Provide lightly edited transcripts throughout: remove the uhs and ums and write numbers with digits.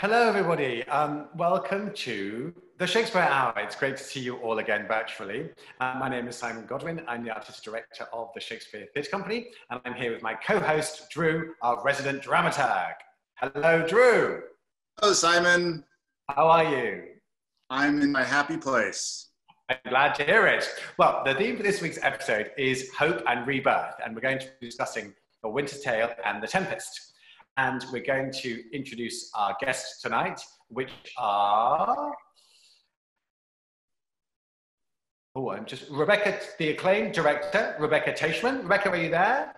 Hello, everybody. Welcome to the Shakespeare Hour. It's great to see you all again virtually. My name is Simon Godwin. I'm the Artistic Director of the Shakespeare Theatre Company, and I'm here with my co-host, Drew, our resident dramaturg. Hello, Drew. Hello, Simon. How are you? I'm in my happy place. I'm glad to hear it. Well, the theme for this week's episode is hope and rebirth, and we're going to be discussing The Winter's Tale and The Tempest. And we're going to introduce our guests tonight, which are... Rebecca, the acclaimed director, Rebecca Teichmann. Rebecca, are you there?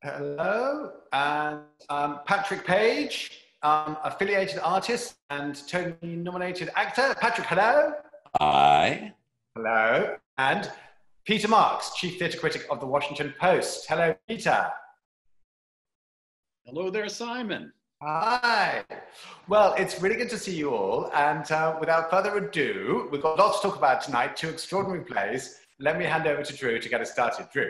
Hello. And Patrick Page, affiliated artist and Tony-nominated actor. Patrick, hello. Hi. Hello. And Peter Marks, Chief Theatre Critic of the Washington Post. Hello, Peter. Hello there, Simon. Hi. Well, it's really good to see you all. And without further ado, we've got lots to talk about tonight, two extraordinary plays. Let me hand over to Drew to get us started. Drew.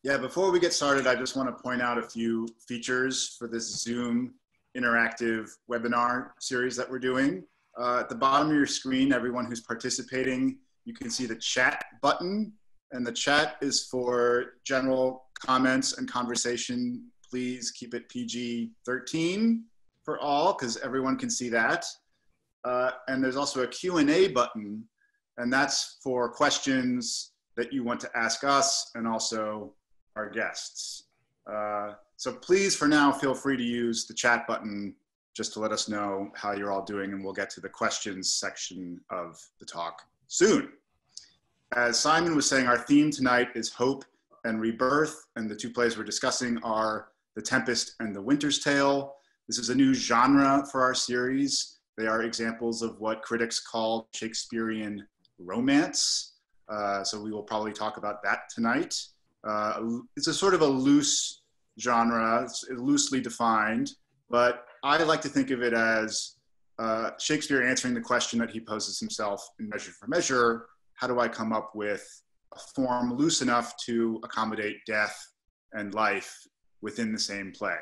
Yeah, before we get started, I just want to point out a few features for this Zoom interactive webinar series that we're doing. At the bottom of your screen, everyone who's participating, you can see the chat button. And the chat is for general comments and conversation. Please keep it PG-13 for all, because everyone can see that. And there's also a Q&A button, and that's for questions that you want to ask us and also our guests. So please, for now, feel free to use the chat button just to let us know how you're all doing, and we'll get to the questions section of the talk soon. As Simon was saying, our theme tonight is hope and rebirth, and the two plays we're discussing are The Tempest and The Winter's Tale. This is a new genre for our series. They are examples of what critics call Shakespearean romance. So we will probably talk about that tonight. It's a sort of a loose genre, it's loosely defined, but I like to think of it as Shakespeare answering the question that he poses himself in Measure for Measure: how do I come up with a form loose enough to accommodate death and life within the same play?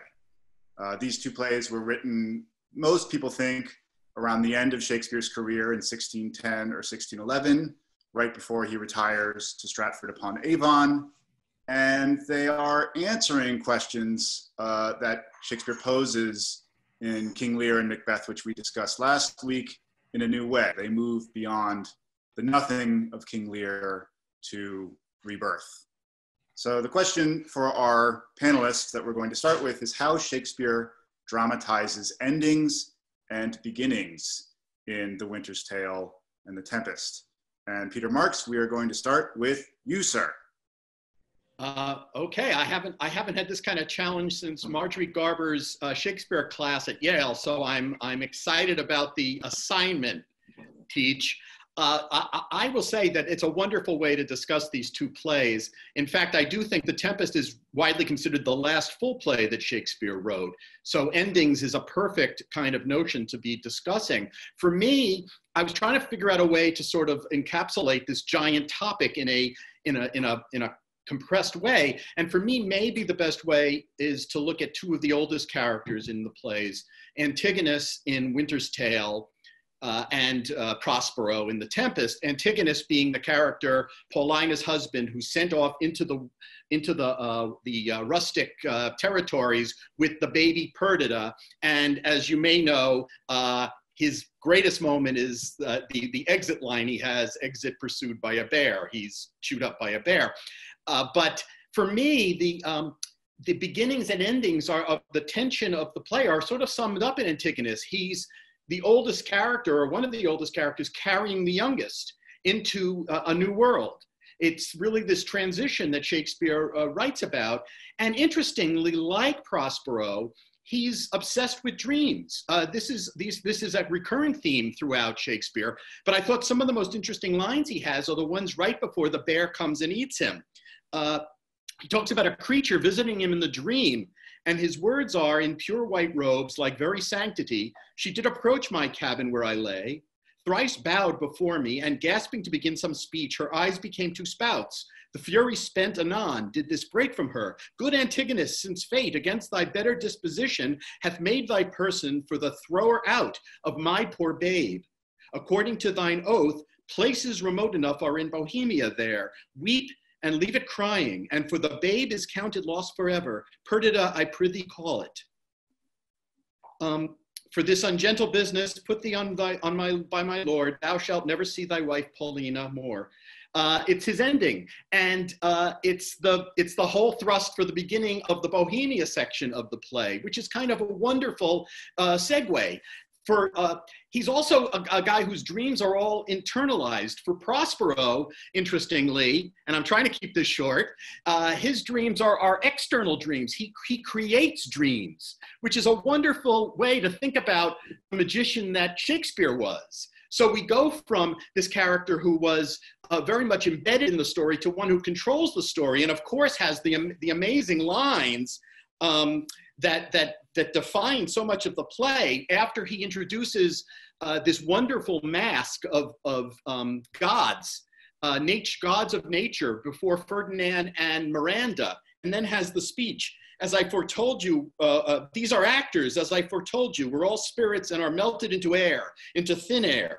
These two plays were written, most people think, around the end of Shakespeare's career in 1610 or 1611, right before he retires to Stratford-upon-Avon. And they are answering questions that Shakespeare poses in King Lear and Macbeth, which we discussed last week, in a new way. They move beyond the nothing of King Lear to rebirth. So the question for our panelists that we're going to start with is how Shakespeare dramatizes endings and beginnings in The Winter's Tale and The Tempest. And Peter Marks, we are going to start with you, sir. Okay, I haven't had this kind of challenge since Marjorie Garber's Shakespeare class at Yale, so I'm excited about the assignment, Teach. I will say that it's a wonderful way to discuss these two plays. In fact, I do think The Tempest is widely considered the last full play that Shakespeare wrote. So endings is a perfect kind of notion to be discussing. For me, I was trying to figure out a way to sort of encapsulate this giant topic in a compressed way. And for me, maybe the best way is to look at two of the oldest characters in the plays: Antigonus in Winter's Tale, and Prospero in The Tempest. Antigonus being the character, Paulina's husband, who's sent off into the rustic territories with the baby Perdita. And as you may know, his greatest moment is the exit line he has: exit pursued by a bear. He's chewed up by a bear. But for me, the beginnings and endings of the tension of the play are sort of summed up in Antigonus. He's the oldest character, or one of the oldest characters, carrying the youngest into a new world. It's really this transition that Shakespeare writes about. And interestingly, like Prospero, he's obsessed with dreams. This is a recurring theme throughout Shakespeare, but I thought some of the most interesting lines he has are the ones right before the bear comes and eats him. He talks about a creature visiting him in the dream, and his words are, "In pure white robes, like very sanctity, she did approach my cabin where I lay. thrice bowed before me, and gasping to begin some speech, her eyes became two spouts. The fury spent anon, did this break from her. Good Antigonus, since fate against thy better disposition hath made thy person for the thrower out of my poor babe. According to thine oath, places remote enough are in Bohemia there. Weep and leave it crying, and for the babe is counted lost forever. Perdita, I prithee call it. For this ungentle business, put thee by my lord, thou shalt never see thy wife Paulina more. It's his ending, and it's the whole thrust for the beginning of the Bohemia section of the play, which is kind of a wonderful segue. He's also a guy whose dreams are all internalized. For Prospero, interestingly, and I'm trying to keep this short, his dreams are external dreams. He creates dreams, which is a wonderful way to think about the magician that Shakespeare was. So we go from this character who was very much embedded in the story to one who controls the story, and of course has the amazing lines that define so much of the play after he introduces this wonderful mask of gods, gods of nature before Ferdinand and Miranda, and then has the speech. As I foretold you, these are actors, as I foretold you, we're all spirits and are melted into air, into thin air.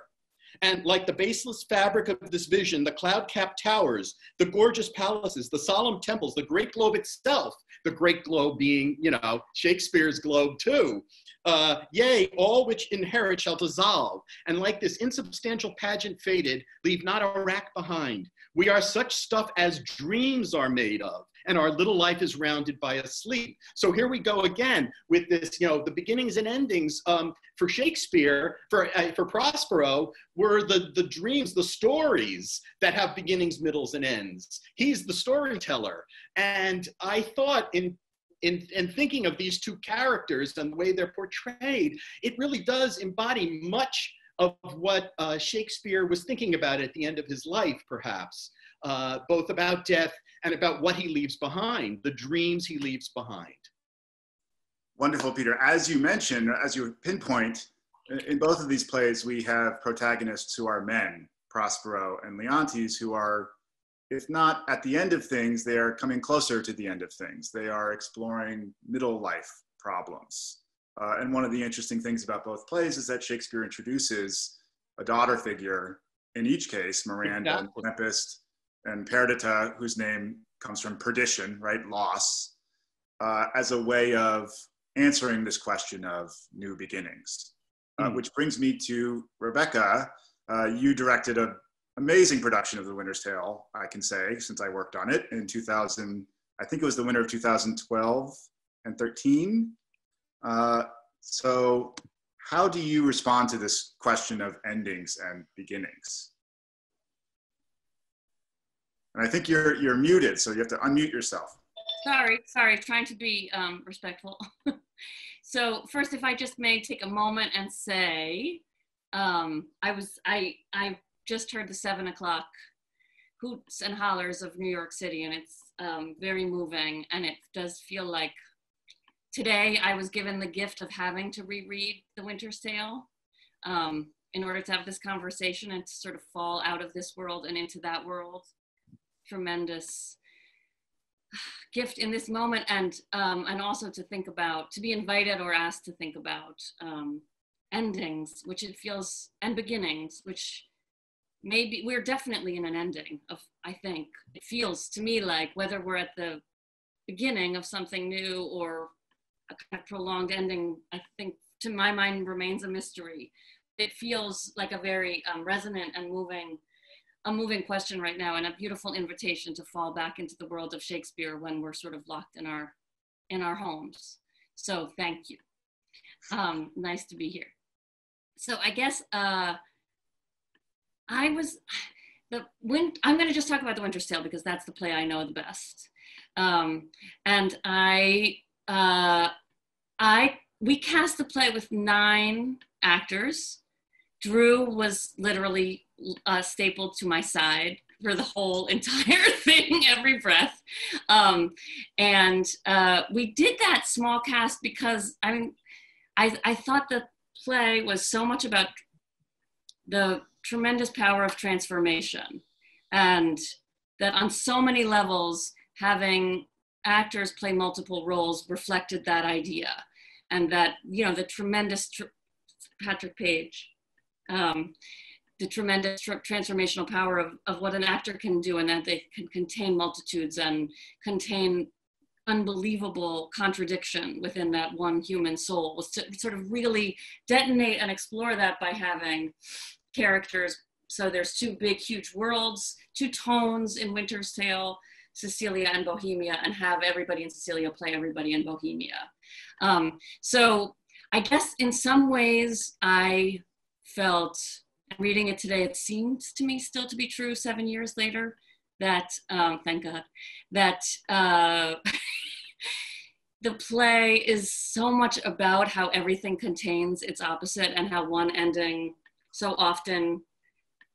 And like the baseless fabric of this vision, the cloud-capped towers, the gorgeous palaces, the solemn temples, the great globe itself, the great globe being, you know, Shakespeare's globe too. Yea, all which inherit shall dissolve, and like this insubstantial pageant faded, leave not a rack behind. We are such stuff as dreams are made of, and our little life is rounded by a sleep. So here we go again with this, you know, the beginnings and endings for Shakespeare, for Prospero, were the dreams, the stories that have beginnings, middles, and ends. He's the storyteller. And I thought in thinking of these two characters and the way they're portrayed, it really does embody much of what Shakespeare was thinking about at the end of his life, perhaps, both about death and about what he leaves behind, the dreams he leaves behind. Wonderful, Peter. As you mentioned, as you pinpoint, in both of these plays, we have protagonists who are men, Prospero and Leontes, who are, if not at the end of things, they are coming closer to the end of things. They are exploring middle life problems. And one of the interesting things about both plays is that Shakespeare introduces a daughter figure, in each case, Miranda and Tempest and Perdita, whose name comes from perdition, right, loss, as a way of answering this question of new beginnings. Which brings me to Rebecca. You directed an amazing production of The Winter's Tale, I can say, since I worked on it in 2000, I think it was the winter of 2012 and 13. So how do you respond to this question of endings and beginnings? And I think you're muted, so you have to unmute yourself. Sorry, trying to be respectful. So first, if I just may take a moment and say, I just heard the 7 o'clock hoots and hollers of New York City, and it's very moving, and it does feel like today I was given the gift of having to reread The Winter's Tale in order to have this conversation and to sort of fall out of this world and into that world. Tremendous gift in this moment, and also to think about, to be invited or asked to think about endings, which it feels, and beginnings, which maybe we're definitely in an ending of, I think it feels to me like whether we're at the beginning of something new or a kind of prolonged ending, I think to my mind remains a mystery. It feels like a very resonant and moving question right now, and a beautiful invitation to fall back into the world of Shakespeare when we're sort of locked in our going So thank you. Nice to be here. So I guess I'm going to just talk about The Winter's Tale because that's the play I know the best. And we cast the play with 9 actors. Drew was literally stapled to my side for the whole entire thing, every breath. And we did that small cast because I thought the play was so much about the tremendous power of transformation, and that on so many levels, having actors play multiple roles reflected that idea. And that, you know, the tremendous, Patrick Page, the tremendous transformational power of what an actor can do, and that they can contain multitudes and contain unbelievable contradiction within that one human soul, was to sort of really detonate and explore that by having characters. So there's two big, huge worlds, two tones in Winter's Tale, Cecilia and Bohemia, and have everybody in Cecilia play everybody in Bohemia. So I guess in some ways I felt, reading it today, it seems to me still to be true 7 years later, that, thank God, that the play is so much about how everything contains its opposite, and how one ending so often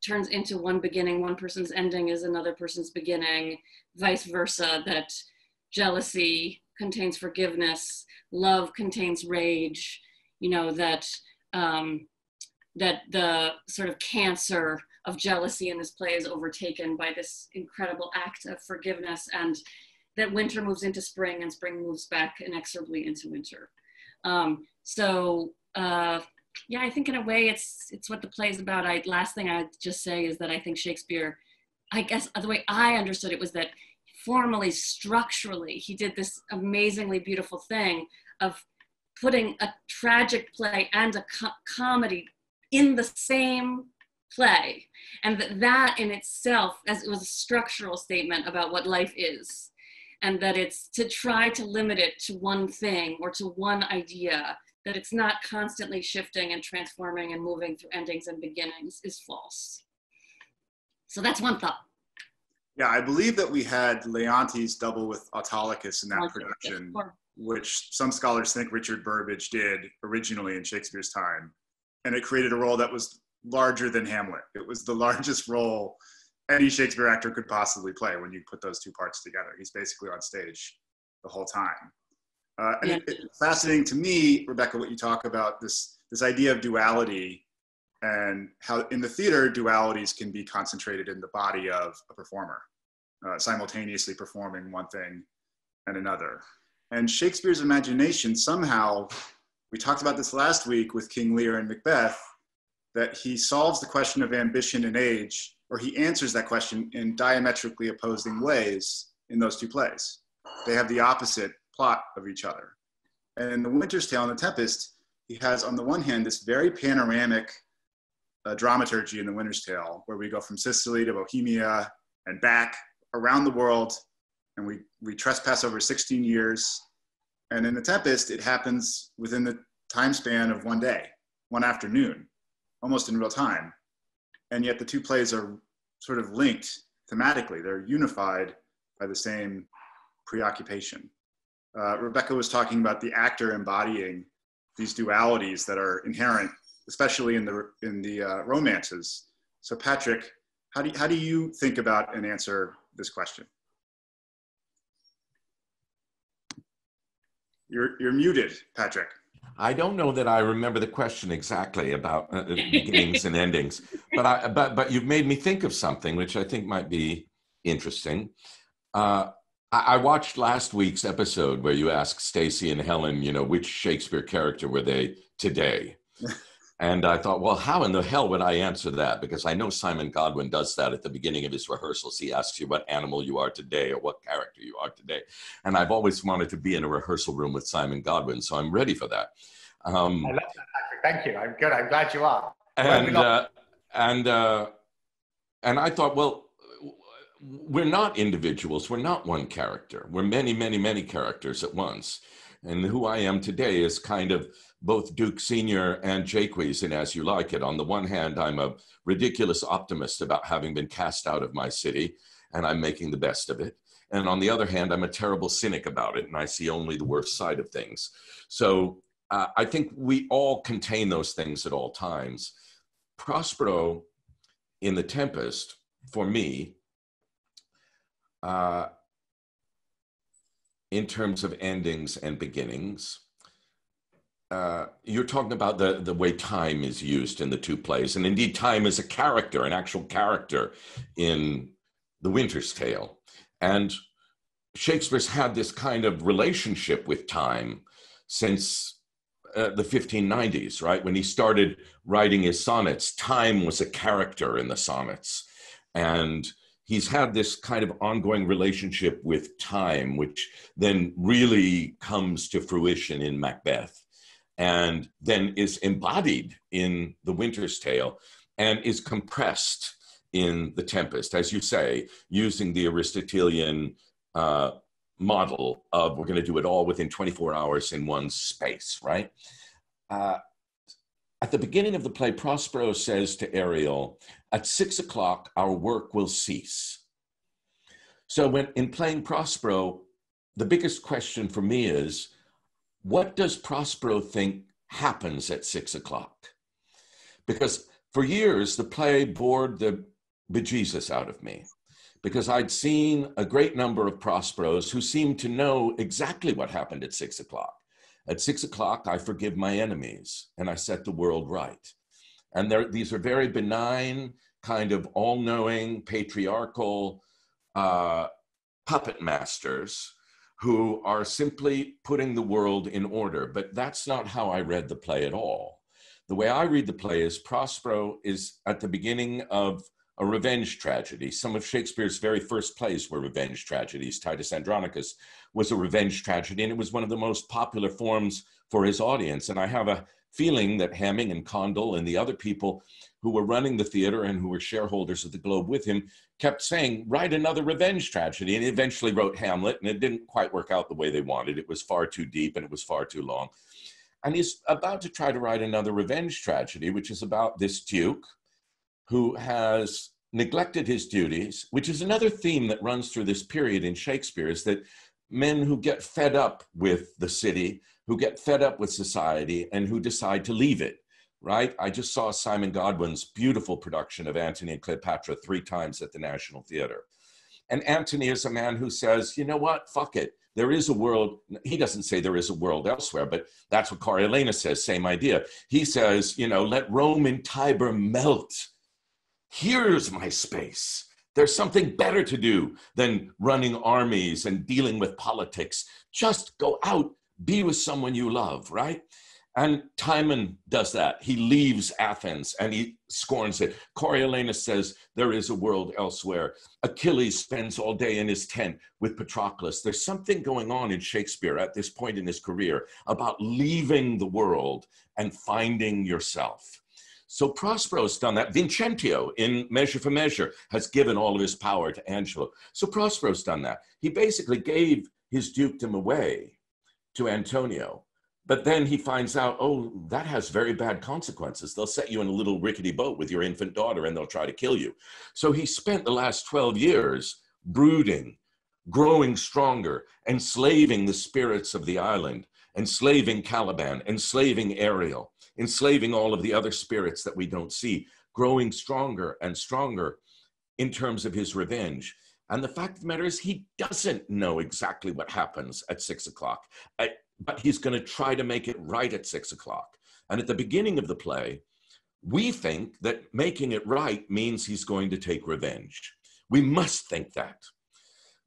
turns into one beginning. One person's ending is another person's beginning, vice versa, that jealousy contains forgiveness, love contains rage, you know, that that the sort of cancer of jealousy in this play is overtaken by this incredible act of forgiveness, and that winter moves into spring and spring moves back inexorably into winter. Yeah, I think in a way it's what the play is about. Last thing I'd just say is that I think Shakespeare, I guess the way I understood it was that formally, structurally, he did this amazingly beautiful thing of putting a tragic play and a comedy in the same play. And that in itself, as it was a structural statement about what life is, and that it's to try to limit it to one thing or to one idea, that it's not constantly shifting and transforming and moving through endings and beginnings, is false. So that's one thought. Yeah, I believe that we had Leontes double with Autolycus in that production, which some scholars think Richard Burbage did originally in Shakespeare's time. And it created a role that was larger than Hamlet. It was the largest role any Shakespeare actor could possibly play when you put those two parts together. He's basically on stage the whole time. It's fascinating to me, Rebecca, what you talk about, this idea of duality, and how in the theater, dualities can be concentrated in the body of a performer, simultaneously performing one thing and another. And Shakespeare's imagination somehow, we talked about this last week with King Lear and Macbeth, that he solves the question of ambition and age, or he answers that question in diametrically opposing ways in those two plays. They have the opposite plot of each other. And in The Winter's Tale and The Tempest, he has on the one hand this very panoramic dramaturgy in The Winter's Tale, where we go from Sicily to Bohemia and back around the world, and we trespass over 16 years. And in The Tempest, it happens within the time span of one day, one afternoon, almost in real time. And yet the two plays are sort of linked thematically. They're unified by the same preoccupation. Rebecca was talking about the actor embodying these dualities that are inherent, especially in the romances. So Patrick, how do you think about and answer this question? You're muted, Patrick. I don't know that I remember the question exactly about beginnings and endings, but you've made me think of something which I think might be interesting. I watched last week's episode where you asked Stacy and Helen, you know, which Shakespeare character were they today? And I thought, well, how in the hell would I answer that? Because I know Simon Godwin does that at the beginning of his rehearsals. He asks you what animal you are today or what character you are today. And I've always wanted to be in a rehearsal room with Simon Godwin, so I'm ready for that. I love that, Patrick. Thank you. I'm good. I'm glad you are. And I thought, well, we're not individuals. We're not one character. We're many, many, many characters at once. And who I am today is kind of both Duke Senior and Jaques in As You Like It. On the one hand, I'm a ridiculous optimist about having been cast out of my city, and I'm making the best of it. And on the other hand, I'm a terrible cynic about it, and I see only the worst side of things. So I think we all contain those things at all times. Prospero in The Tempest, for me, in terms of endings and beginnings, you're talking about the way time is used in the two plays. And indeed, time is a character, an actual character in The Winter's Tale. And Shakespeare's had this kind of relationship with time since the 1590s, right? When he started writing his sonnets, time was a character in the sonnets. And he's had this kind of ongoing relationship with time, which then really comes to fruition in Macbeth, and then is embodied in The Winter's Tale and is compressed in The Tempest, as you say, using the Aristotelian model of we're going to do it all within 24 hours in one space, right? At the beginning of the play, Prospero says to Ariel, at 6 o'clock, our work will cease. So when in playing Prospero, the biggest question for me is, what does Prospero think happens at 6 o'clock? Because for years, the play bored the bejesus out of me, because I'd seen a great number of Prosperos who seemed to know exactly what happened at 6 o'clock. At 6 o'clock, I forgive my enemies and I set the world right. And these are very benign, kind of all-knowing, patriarchal puppet masters who are simply putting the world in order. But that's not how I read the play at all. The way I read the play is Prospero is at the beginning of a revenge tragedy. Some of Shakespeare's very first plays were revenge tragedies. Titus Andronicus was a revenge tragedy, and it was one of the most popular forms for his audience. And I have a feeling that Hamming and Condell and the other people who were running the theater and who were shareholders of the Globe with him kept saying, write another revenge tragedy. And he eventually wrote Hamlet, and it didn't quite work out the way they wanted. It was far too deep and it was far too long. And he's about to try to write another revenge tragedy, which is about this duke who has neglected his duties, which is another theme that runs through this period in Shakespeare, is that men who get fed up with the city, who get fed up with society, and who decide to leave it, right? I just saw Simon Godwin's beautiful production of Antony and Cleopatra 3 times at the National Theater. And Antony is a man who says, you know what, fuck it. There is a world. He doesn't say there is a world elsewhere, but that's what Coriolanus says, same idea. He says, you know, let Rome and Tiber melt. Here's my space. There's something better to do than running armies and dealing with politics. Just go out, be with someone you love, right? And Timon does that. He leaves Athens and he scorns it. Coriolanus says there is a world elsewhere. Achilles spends all day in his tent with Patroclus. There's something going on in Shakespeare at this point in his career about leaving the world and finding yourself. So Prospero's done that. Vincentio in Measure for Measure has given all of his power to Angelo. So Prospero's done that. He basically gave his dukedom away to Antonio, but then he finds out, oh, that has very bad consequences. They'll set you in a little rickety boat with your infant daughter and they'll try to kill you. So he spent the last 12 years brooding, growing stronger, enslaving the spirits of the island, enslaving Caliban, enslaving Ariel, enslaving all of the other spirits that we don't see, growing stronger and stronger in terms of his revenge. And the fact of the matter is he doesn't know exactly what happens at 6 o'clock, but he's going to try to make it right at 6 o'clock. And at the beginning of the play, we think that making it right means he's going to take revenge. We must think that.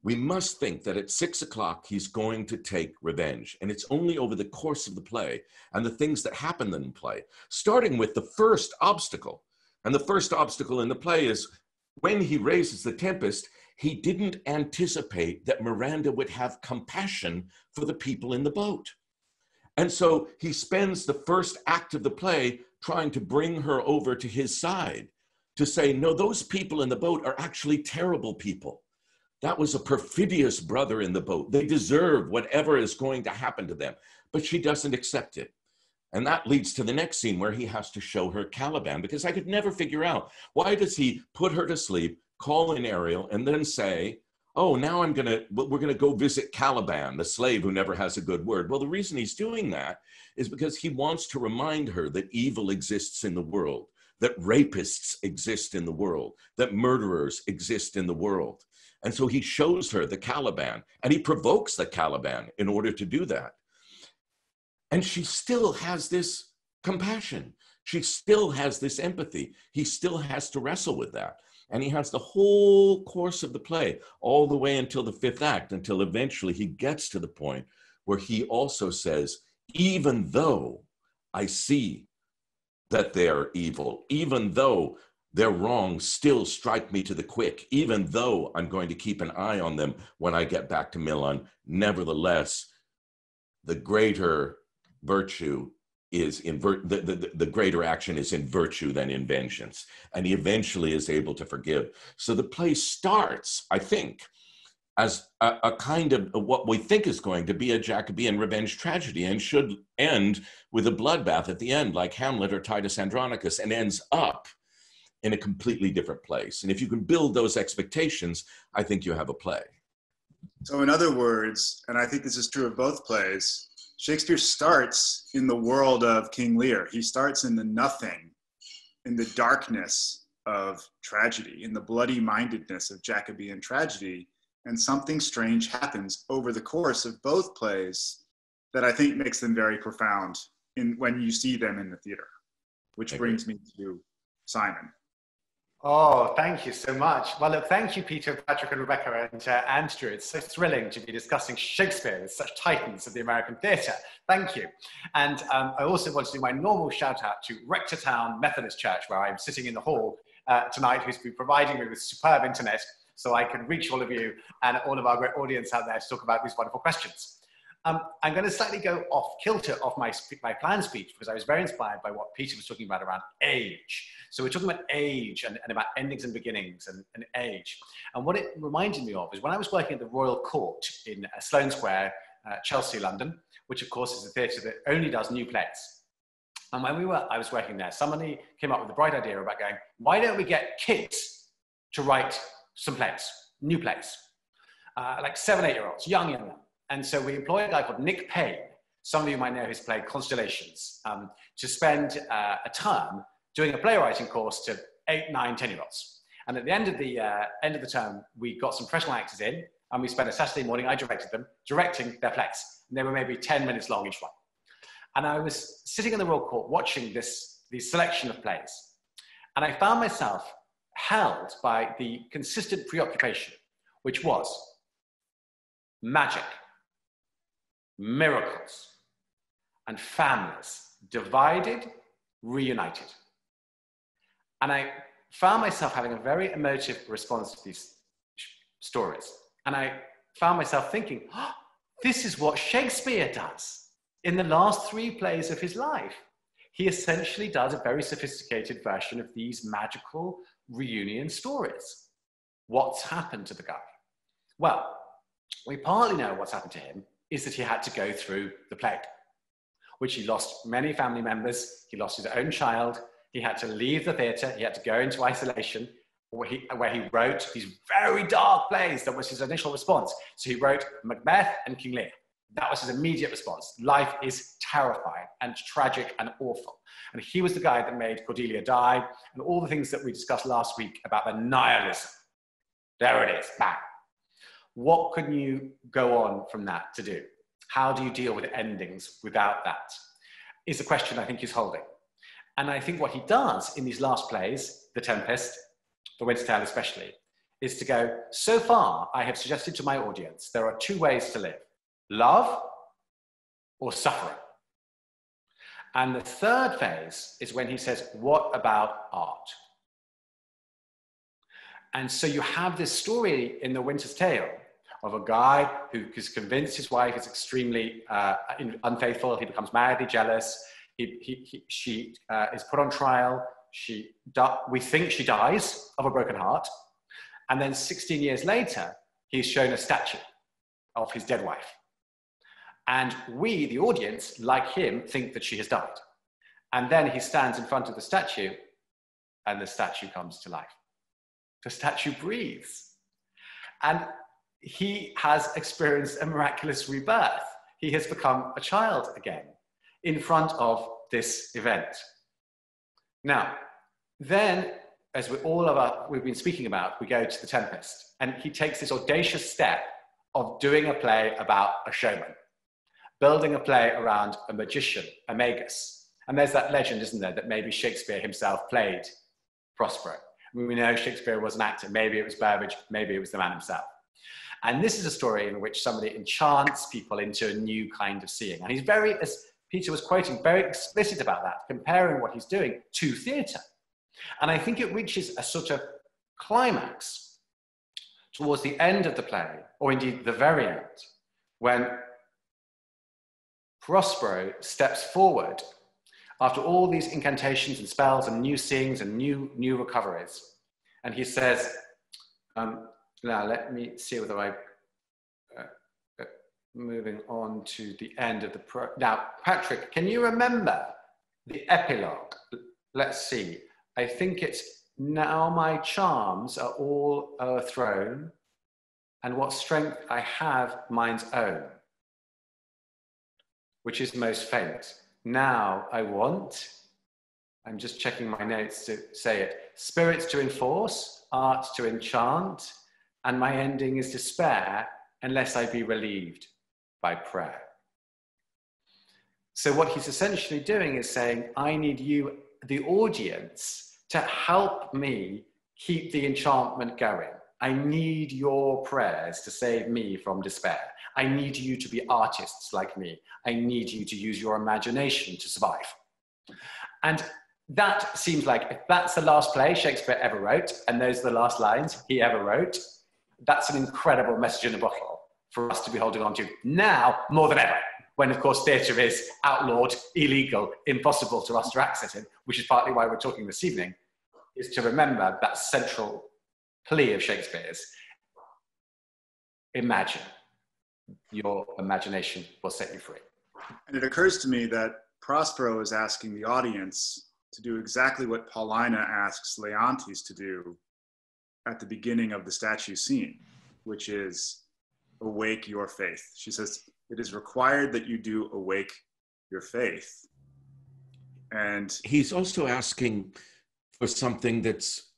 We must think that at 6 o'clock, he's going to take revenge. And it's only over the course of the play and the things that happen in the play, starting with the first obstacle. And the first obstacle in the play is when he raises the Tempest, he didn't anticipate that Miranda would have compassion for the people in the boat. And so he spends the first act of the play trying to bring her over to his side to say, no, those people in the boat are actually terrible people. That was a perfidious brother in the boat. They deserve whatever is going to happen to them. But she doesn't accept it. And that leads to the next scene where he has to show her Caliban, because I could never figure out, why does he put her to sleep, call in Ariel, and then say, oh, now we're gonna go visit Caliban, the slave who never has a good word. Well, the reason he's doing that is because he wants to remind her that evil exists in the world, that rapists exist in the world, that murderers exist in the world. And so he shows her the Caliban, and he provokes the Caliban in order to do that. And she still has this compassion. She still has this empathy. He still has to wrestle with that. And he has the whole course of the play, all the way until the fifth act, until eventually he gets to the point where he also says, even though I see that they're evil, even though their wrongs still strike me to the quick, even though I'm going to keep an eye on them when I get back to Milan, nevertheless, the greater virtue is in the greater action is in virtue than in vengeance. And he eventually is able to forgive. So the play starts, I think, as a kind of what we think is going to be a Jacobean revenge tragedy, and should end with a bloodbath at the end, like Hamlet or Titus Andronicus, and ends up in a completely different place. And if you can build those expectations, I think you have a play. So in other words, and I think this is true of both plays, Shakespeare starts in the world of King Lear. He starts in the nothing, in the darkness of tragedy, in the bloody mindedness of Jacobean tragedy. And something strange happens over the course of both plays that I think makes them very profound when you see them in the theater, which brings me to Simon. Oh, thank you so much. Well, look, thank you, Peter, Patrick, and Rebecca, and Andrew. It's so thrilling to be discussing Shakespeare with such titans of the American theatre. Thank you. And I also want to do my normal shout out to Rectortown Methodist Church, where I'm sitting in the hall tonight, who's been providing me with superb internet so I can reach all of you and all of our great audience out there to talk about these wonderful questions. I'm going to slightly go off kilter of my planned speech because I was very inspired by what Peter was talking about around age. So we're talking about age and about endings and beginnings and age. And what it reminded me of is when I was working at the Royal Court in Sloane Square, Chelsea, London, which of course is a theatre that only does new plays. And when I was working there, somebody came up with the bright idea about going, why don't we get kids to write some plays, new plays, like 7, 8-year-olds, young. And so we employed a guy called Nick Payne. Some of you might know his play Constellations, to spend a term doing a playwriting course to 8, 9, 10-year-olds. And at the end of the term, we got some professional actors in, and we spent a Saturday morning, I directed them, directing their plays. And they were maybe 10 minutes long each one. And I was sitting in the Royal Court watching this selection of plays. And I found myself held by the consistent preoccupation, which was magic, miracles, and families divided, reunited. And I found myself having a very emotive response to these stories. And I found myself thinking, oh, this is what Shakespeare does in the last 3 plays of his life. He essentially does a very sophisticated version of these magical reunion stories. What's happened to the guy? Well, we partly know what's happened to him is that he had to go through the plague, which he lost many family members. He lost his own child. He had to leave the theatre. He had to go into isolation where he wrote these very dark plays. That was his initial response. So he wrote Macbeth and King Lear. That was his immediate response. Life is terrifying and tragic and awful. And he was the guy that made Cordelia die and all the things that we discussed last week about the nihilism. There it is, bang. What can you go on from that to do? How do you deal with endings without that? Is a question I think he's holding. And I think what he does in these last plays, The Tempest, The Winter's Tale especially, is to go, so far I have suggested to my audience, there are 2 ways to live. Love or suffering. And the third phase is when he says, what about art? And so you have this story in The Winter's Tale of a guy who is convinced his wife is extremely unfaithful. He becomes madly jealous. She is put on trial. We think she dies of a broken heart. And then 16 years later, he's shown a statue of his dead wife. And we, the audience, like him, think that she has died. And then he stands in front of the statue, and the statue comes to life. The statue breathes. And he has experienced a miraculous rebirth. He has become a child again in front of this event. Now, then, as we've been speaking about, we go to The Tempest. And he takes this audacious step of doing a play about a showman. building a play around a magician, a magus. And there's that legend, isn't there, that maybe Shakespeare himself played Prospero. I mean, we know Shakespeare was an actor. Maybe it was Burbage, maybe it was the man himself. And this is a story in which somebody enchants people into a new kind of seeing. And he's very, as Peter was quoting, very explicit about that, comparing what he's doing to theatre. And I think it reaches a sort of climax towards the end of the play, or indeed the very end, when Prospero steps forward after all these incantations and spells and new seeings and new recoveries. And he says, now let me see whether I, moving on to the end of the, now Patrick, can you remember the epilogue? Let's see, I think it's, now my charms are all o'erthrown, and what strength I have mine's own, which is most famous. Now I want, I'm just checking my notes to say it, spirits to enforce, art to enchant, and my ending is despair unless I be relieved by prayer. So what he's essentially doing is saying, I need you, the audience, to help me keep the enchantment going. I need your prayers to save me from despair. I need you to be artists like me. I need you to use your imagination to survive. And that seems like, if that's the last play Shakespeare ever wrote, and those are the last lines he ever wrote, that's an incredible message in a bottle for us to be holding on to now more than ever, when of course theatre is outlawed, illegal, impossible to us to access it, which is partly why we're talking this evening, is to remember that central plea of Shakespeare's: imagine. Your imagination will set you free. And it occurs to me that Prospero is asking the audience to do exactly what Paulina asks Leontes to do at the beginning of the statue scene, which is awake your faith. She says, it is required that you do awake your faith. And he's also asking for something that's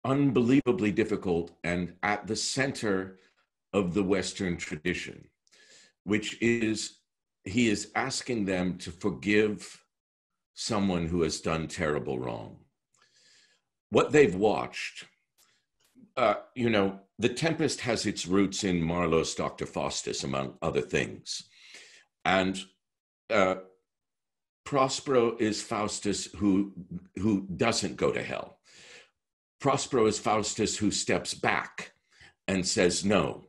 unbelievably difficult and at the center of the Western tradition, which is he is asking them to forgive someone who has done terrible wrong. What they've watched, you know, The Tempest has its roots in Marlowe's Dr. Faustus, among other things. And Prospero is Faustus who doesn't go to hell. Prospero is Faustus who steps back and says, no,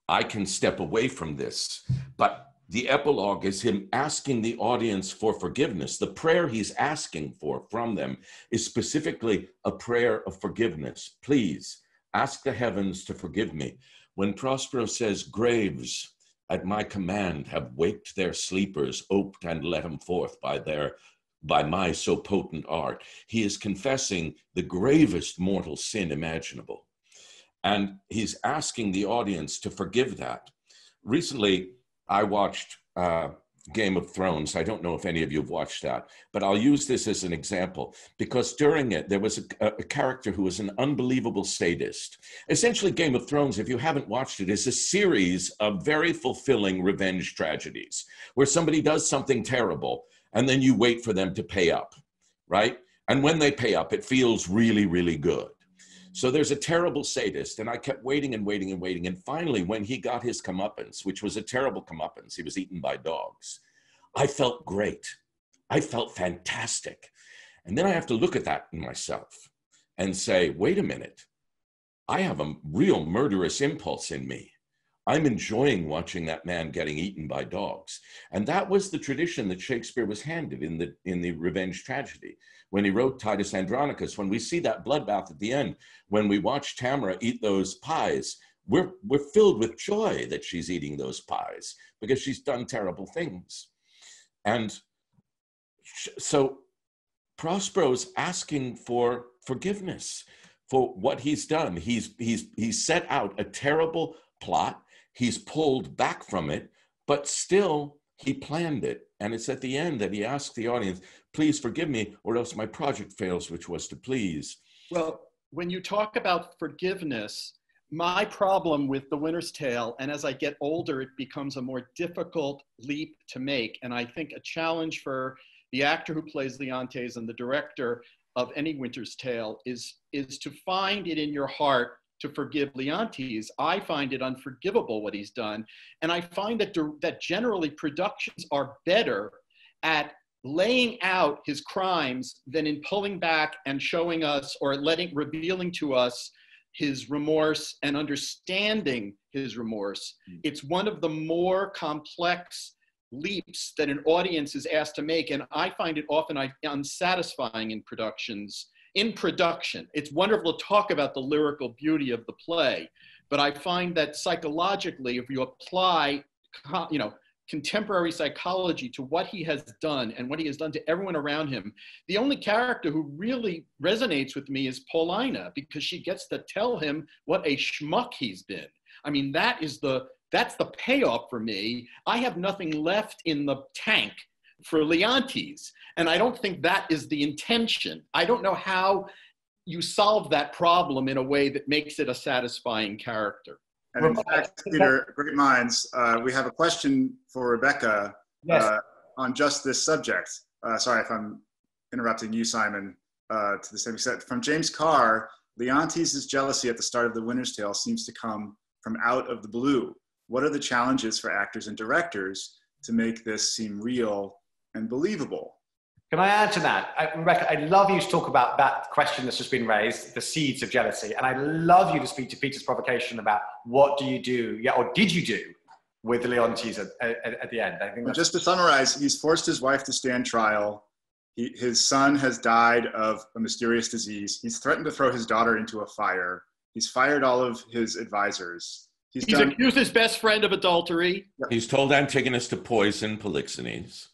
I can step away from this. But the epilogue is him asking the audience for forgiveness. The prayer he's asking for from them is specifically a prayer of forgiveness. Please ask the heavens to forgive me. When Prospero says, graves at my command have waked their sleepers, oped and let them forth by my so potent art, he is confessing the gravest mortal sin imaginable. And he's asking the audience to forgive that. Recently, I watched Game of Thrones. I don't know if any of you have watched that, but I'll use this as an example because during it, there was a character who was an unbelievable sadist. Essentially, Game of Thrones, if you haven't watched it, is a series of very fulfilling revenge tragedies where somebody does something terrible and then you wait for them to pay up, right? And when they pay up, it feels really, really good. So there's a terrible sadist, and I kept waiting and waiting and waiting. And finally, when he got his comeuppance, which was a terrible comeuppance, he was eaten by dogs, I felt great. I felt fantastic. And then I have to look at that in myself and say, wait a minute, I have a real murderous impulse in me. I'm enjoying watching that man getting eaten by dogs. And that was the tradition that Shakespeare was handed in the revenge tragedy. When he wrote Titus Andronicus, when we see that bloodbath at the end, when we watch Tamara eat those pies, we're filled with joy that she's eating those pies because she's done terrible things. And so Prospero's asking for forgiveness for what he's done. He's set out a terrible plot. He's pulled back from it, but still he planned it. And it's at the end that he asks the audience, please forgive me or else my project fails, which was to please. Well, when you talk about forgiveness, my problem with The Winter's Tale, and as I get older, it becomes a more difficult leap to make. And I think a challenge for the actor who plays Leontes and the director of any Winter's Tale is to find it in your heart to forgive Leontes. I find it unforgivable what he's done. And I find that generally productions are better at laying out his crimes than in pulling back and showing us or revealing to us his remorse and understanding his remorse. It's one of the more complex leaps that an audience is asked to make, and I find it often unsatisfying in productions. In production, it's wonderful to talk about the lyrical beauty of the play, but I find that psychologically, if you apply, contemporary psychology to what he has done and what he has done to everyone around him, the only character who really resonates with me is Paulina, because she gets to tell him what a schmuck he's been. I mean, that's the payoff for me. I have nothing left in the tank for Leontes, and I don't think that is the intention. I don't know how you solve that problem in a way that makes it a satisfying character. And in fact, Peter, great minds, we have a question for Rebecca on just this subject. Sorry if I'm interrupting you, Simon, to the same extent. From James Carr, Leontes' jealousy at the start of The Winter's Tale seems to come from out of the blue. What are the challenges for actors and directors to make this seem real and believable? Can I add to that? Rebecca, I'd love you to talk about that question that's just been raised, the seeds of jealousy. And I'd love you to speak to Peter's provocation about what do you do, or did you do with Leontes at the end? I think just to summarize, he's forced his wife to stand trial. His son has died of a mysterious disease. He's threatened to throw his daughter into a fire. He's fired all of his advisors. He's accused his best friend of adultery. He's told Antigonus to poison Polixenes.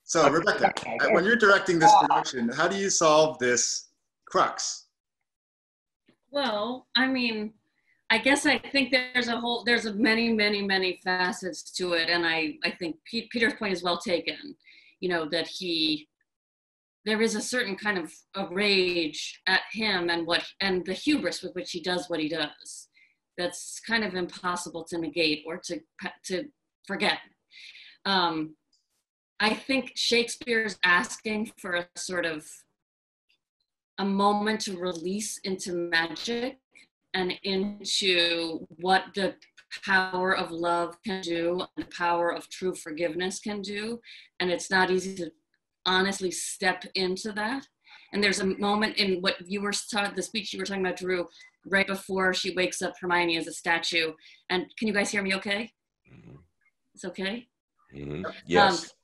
So, Rebecca, when you're directing this production, how do you solve this crux? Well, I mean, I guess I think there's many, many, many facets to it. And I think Peter's point is well taken, that there is a certain kind of a rage at him and the hubris with which he does what he does. That's kind of impossible to negate or to forget. I think Shakespeare's asking for a sort of a moment to release into magic and into what the power of love can do and the power of true forgiveness can do. And it's not easy to honestly step into that. And there's a moment in what you were taught, the speech you were talking about, Drew, right before she wakes up Hermione as a statue. And can you guys hear me okay? Mm-hmm. It's okay? Mm-hmm. Yes.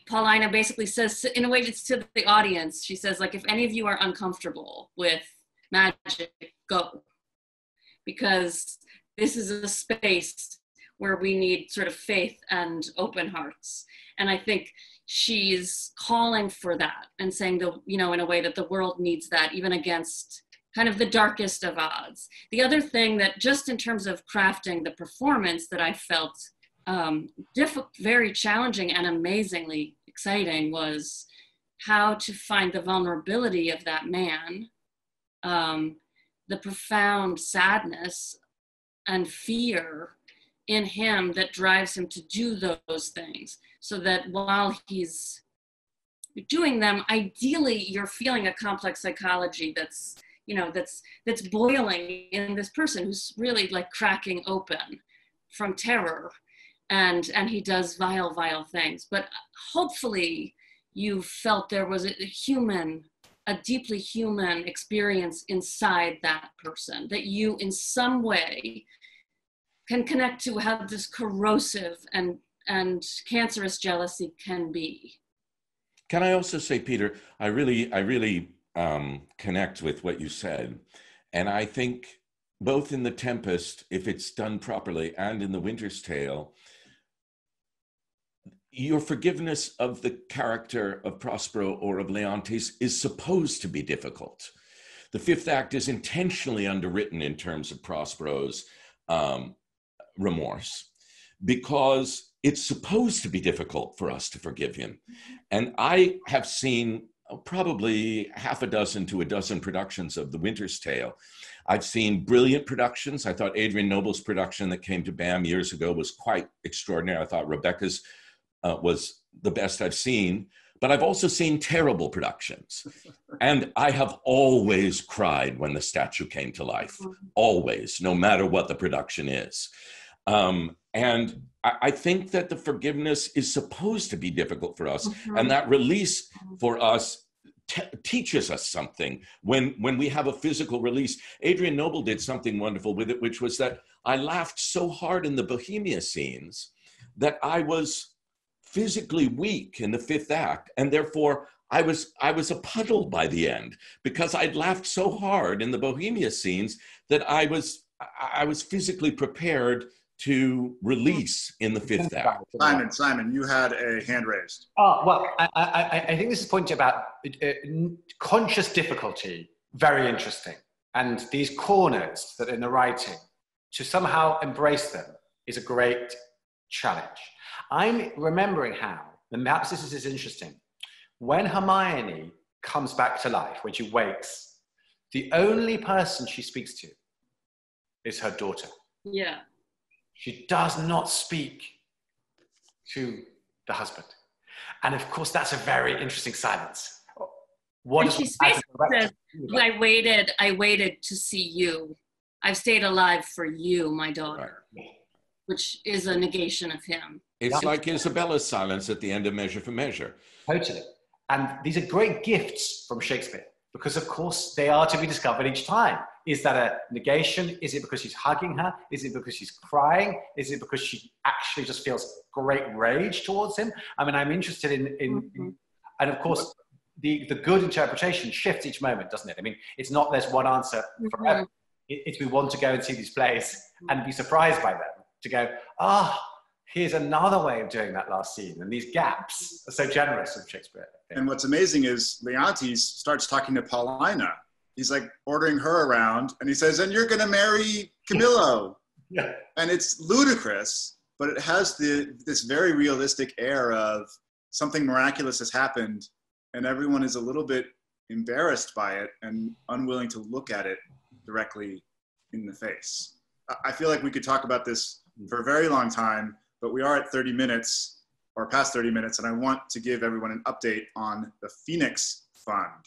Paulina basically says, in a way it's to the audience, she says, like, if any of you are uncomfortable with magic, go. Because this is a space where we need sort of faith and open hearts. And I think she's calling for that and saying, in a way that the world needs that, even against kind of the darkest of odds. The other thing that just in terms of crafting the performance that I felt very challenging and amazingly exciting was how to find the vulnerability of that man, the profound sadness and fear in him that drives him to do those things, so that while he's doing them, ideally you're feeling a complex psychology that's boiling in this person who's really like cracking open from terror. And he does vile, vile things. But hopefully you felt there was a deeply human experience inside that person, that you in some way can connect to how this corrosive and cancerous jealousy can be. Can I also say, Peter, I really connect with what you said. And I think both in The Tempest, if it's done properly, and in The Winter's Tale, your forgiveness of the character of Prospero or of Leontes is supposed to be difficult. The fifth act is intentionally underwritten in terms of Prospero's remorse, because it's supposed to be difficult for us to forgive him. And I have seen probably half a dozen to a dozen productions of The Winter's Tale. I've seen brilliant productions. I thought Adrian Noble's production that came to BAM years ago was quite extraordinary. I thought Rebecca's was the best I've seen, but I've also seen terrible productions. And I have always cried when the statue came to life, always, no matter what the production is. And I think that the forgiveness is supposed to be difficult for us, and that release for us teaches us something. When we have a physical release, Adrian Noble did something wonderful with it, which was that I laughed so hard in the Bohemia scenes that I was physically weak in the fifth act, and therefore I was a puddle by the end, because I'd laughed so hard in the Bohemia scenes that I was physically prepared to release in the fifth act. Simon, you had a hand raised. Oh, well, I think this is pointing about conscious difficulty, very interesting. And these corners that are in the writing, to somehow embrace them is a great challenge. I'm remembering how, and perhaps this is interesting, when Hermione comes back to life, when she wakes, the only person she speaks to is her daughter. Yeah. She does not speak to the husband. And of course, that's a very interesting silence. And she basically says, I waited to see you. I've stayed alive for you, my daughter, which is a negation of him. It's like Isabella's silence at the end of Measure for Measure. Totally. And these are great gifts from Shakespeare, because of course they are to be discovered each time. Is that a negation? Is it because she's hugging her? Is it because she's crying? Is it because she actually just feels great rage towards him? I mean, I'm interested in and of course, the good interpretation shifts each moment, doesn't it? I mean, it's not there's one answer forever. It's we want to go and see these plays and be surprised by them, to go, here's another way of doing that last scene. And these gaps are so generous of Shakespeare. And what's amazing is Leontes starts talking to Paulina. He's like ordering her around, and he says, and you're going to marry Camillo. Yeah. And it's ludicrous, but it has this very realistic air of something miraculous has happened, and everyone is a little bit embarrassed by it and unwilling to look at it directly in the face. I feel like we could talk about this for a very long time, but we are at 30 minutes or past 30 minutes, and I want to give everyone an update on the Phoenix Fund.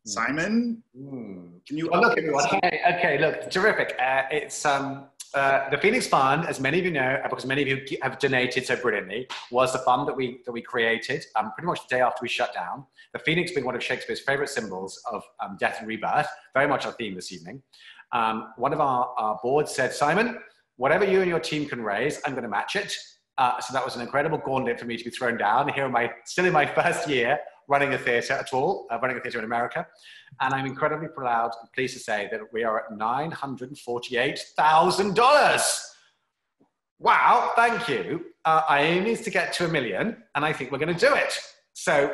Simon, can you look, okay, look, terrific. It's the Phoenix Fund, as many of you know, because many of you have donated so brilliantly, was the fund that we created pretty much the day after we shut down. The Phoenix being one of Shakespeare's favorite symbols of death and rebirth, very much our theme this evening. One of our board said, Simon, whatever you and your team can raise, I'm going to match it. So that was an incredible gauntlet for me to be thrown down. Here am I, still in my first year, running a theatre at all, running a theatre in America. And I'm incredibly proud and pleased to say that we are at $948,000. Wow, thank you. Our aim is to get to $1 million, and I think we're going to do it. So,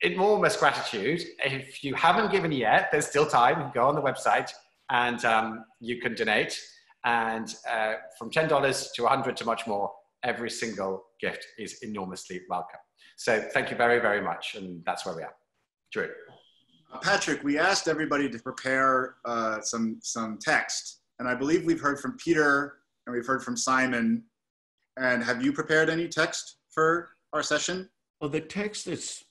enormous gratitude. If you haven't given yet, there's still time. You can go on the website and you can donate. And from $10 to $100 to much more, every single gift is enormously welcome. So thank you very, very much. And that's where we are. Drew. Patrick, we asked everybody to prepare some text. And I believe we've heard from Peter and we've heard from Simon. And have you prepared any text for our session? Well, the text that's,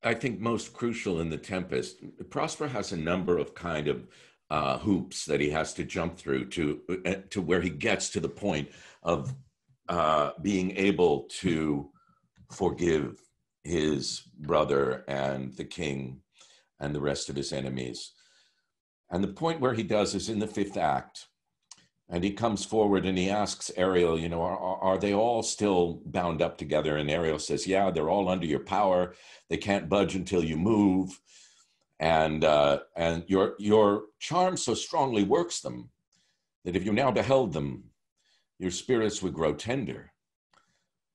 I think, most crucial in the Tempest, Prospero has a number of kind of hoops that he has to jump through to where he gets to the point of being able to forgive his brother and the king and the rest of his enemies. And the point where he does is in the fifth act. And he comes forward and he asks Ariel, you know, are they all still bound up together? And Ariel says, yeah, they're all under your power. They can't budge until you move. And your charm so strongly works them that if you now beheld them, your spirits would grow tender.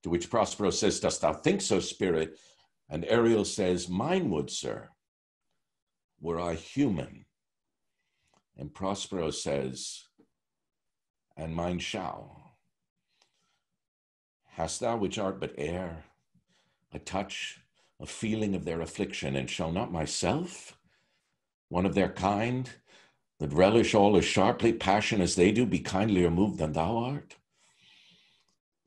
To which Prospero says, dost thou think so, spirit? And Ariel says, mine would, sir, were I human. And Prospero says, and mine shall. Hast thou which art but air, a touch a feeling of their affliction, and shall not myself, one of their kind, that relish all as sharply passion as they do, be kindlier moved than thou art?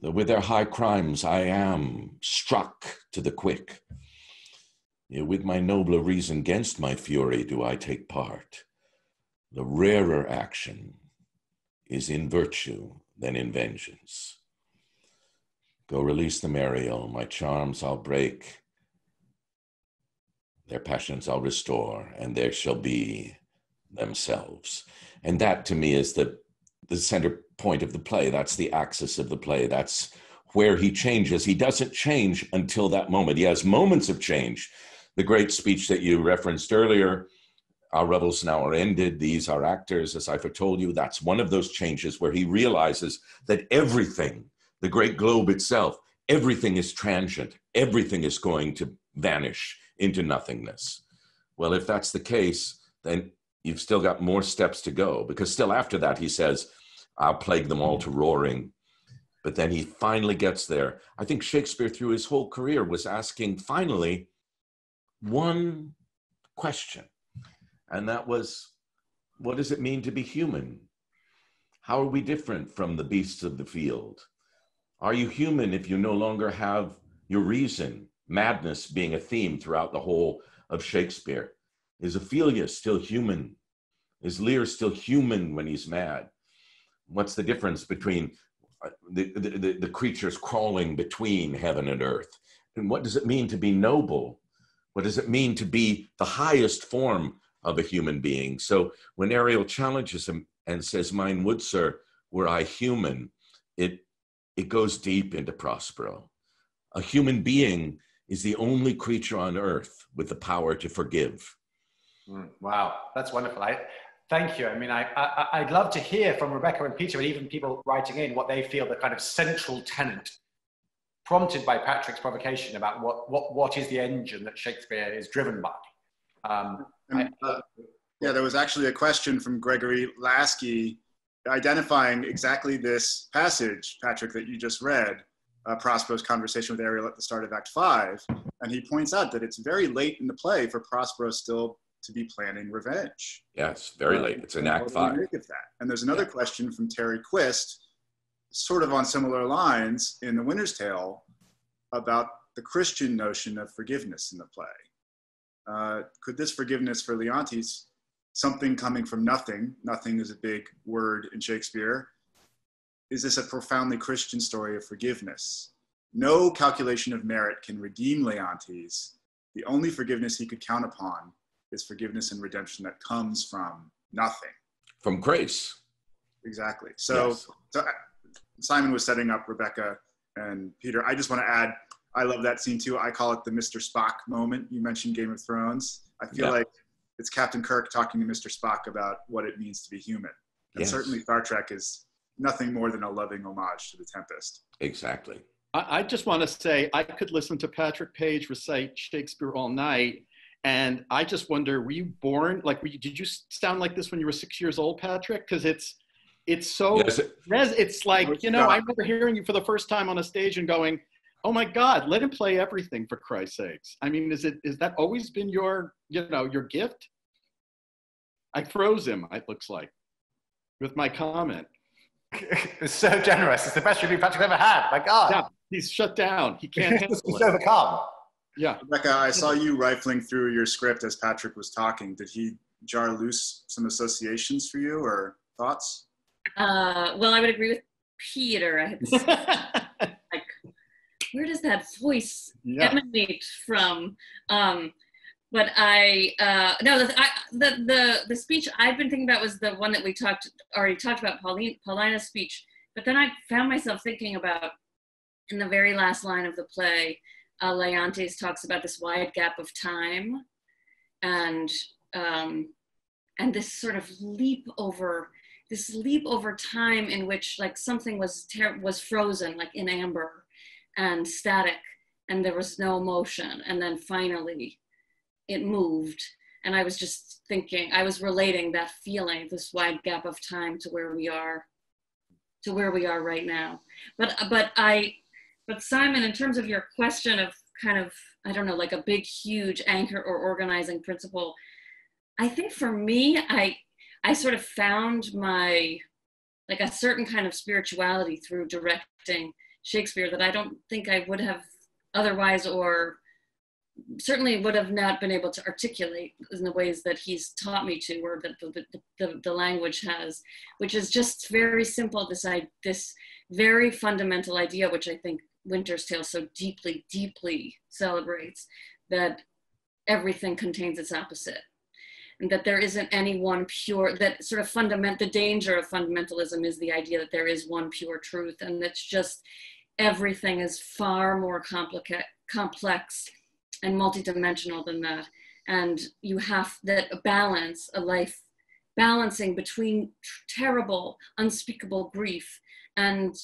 That with their high crimes I am struck to the quick, yet with my nobler reason 'gainst my fury do I take part. The rarer action is in virtue than in vengeance. Go release them, Ariel, my charms I'll break, their passions I'll restore, and there shall be themselves. And that to me is the center point of the play. That's the axis of the play. That's where he changes. He doesn't change until that moment. He has moments of change. The great speech that you referenced earlier, our revels now are ended, these are actors, as I foretold you, that's one of those changes where he realizes that everything, the great globe itself, everything is transient, everything is going to vanish into nothingness. Well, if that's the case, then you've still got more steps to go, because still after that, he says, I'll plague them all to roaring. But then he finally gets there. I think Shakespeare through his whole career was asking finally one question. And that was, what does it mean to be human? How are we different from the beasts of the field? Are you human if you no longer have your reason? Madness being a theme throughout the whole of Shakespeare. Is Ophelia still human? Is Lear still human when he's mad? What's the difference between the creatures crawling between heaven and earth? And what does it mean to be noble? What does it mean to be the highest form of a human being? So when Ariel challenges him and says, mine would, sir, were I human, it goes deep into Prospero. A human being is the only creature on earth with the power to forgive. Wow, that's wonderful. Thank you. I mean, I'd love to hear from Rebecca and Peter, and even people writing in, what they feel the kind of central tenet prompted by Patrick's provocation about what is the engine that Shakespeare is driven by. Yeah, there was actually a question from Gregory Lasky identifying exactly this passage, Patrick, that you just read, Prospero's conversation with Ariel at the start of Act 5. And he points out that it's very late in the play for Prospero still to be planning revenge. Yes, very late. It's in Act 5. And there's another question from Terry Quist, sort of on similar lines in The Winter's Tale, about the Christian notion of forgiveness in the play. Could this forgiveness for Leontes, something coming from nothing, nothing is a big word in Shakespeare, is this a profoundly Christian story of forgiveness? No calculation of merit can redeem Leontes. The only forgiveness he could count upon is forgiveness and redemption that comes from nothing. From grace. Exactly. So, yes. So Simon was setting up Rebecca and Peter. I just want to add, I love that scene too. I call it the Mr. Spock moment. You mentioned Game of Thrones. I feel like it's Captain Kirk talking to Mr. Spock about what it means to be human. And certainly Star Trek is nothing more than a loving homage to the Tempest. Exactly. I just want to say, I could listen to Patrick Page recite Shakespeare all night. And I just wonder, were you born, like, did you sound like this when you were 6 years old, Patrick? Because it's so, it's like, you know, I remember hearing you for the first time on a stage and going, oh my God, let him play everything, for Christ's sakes. I mean, is that always been your, your gift? I froze him, it looks like, with my comment. It's so generous. It's the best review Patrick ever had. My God. Yeah, he's shut down. He can't handle He's it. overcome. Yeah. Rebecca, I saw you rifling through your script as Patrick was talking. Did he jar loose some associations for you or thoughts? Well, I would agree with Peter. I had this, like, where does that voice emanate from? But the speech I've been thinking about was the one that we already talked about, Paulina's speech. But then I found myself thinking about, in the very last line of the play, Leontes talks about this wide gap of time, and this sort of leap over time in which, like, something was frozen, like in amber and static, and there was no motion, and then finally it moved. And I was just thinking, I was relating that feeling, this wide gap of time, to where we are right now. But Simon, in terms of your question of kind of, I don't know, like a big, huge anchor or organizing principle. I think for me, I sort of found like a certain kind of spirituality through directing Shakespeare that I don't think I would have otherwise, or certainly would have not been able to articulate in the ways that he's taught me to, or that the language has, which is just very simple, this very fundamental idea, which I think Winter's Tale so deeply, deeply celebrates, that everything contains its opposite. And that there isn't any one pure, that sort of the danger of fundamentalism is the idea that there is one pure truth, and that's just, everything is far more complex and multidimensional than that. And you have that balance, a life balancing between terrible, unspeakable grief and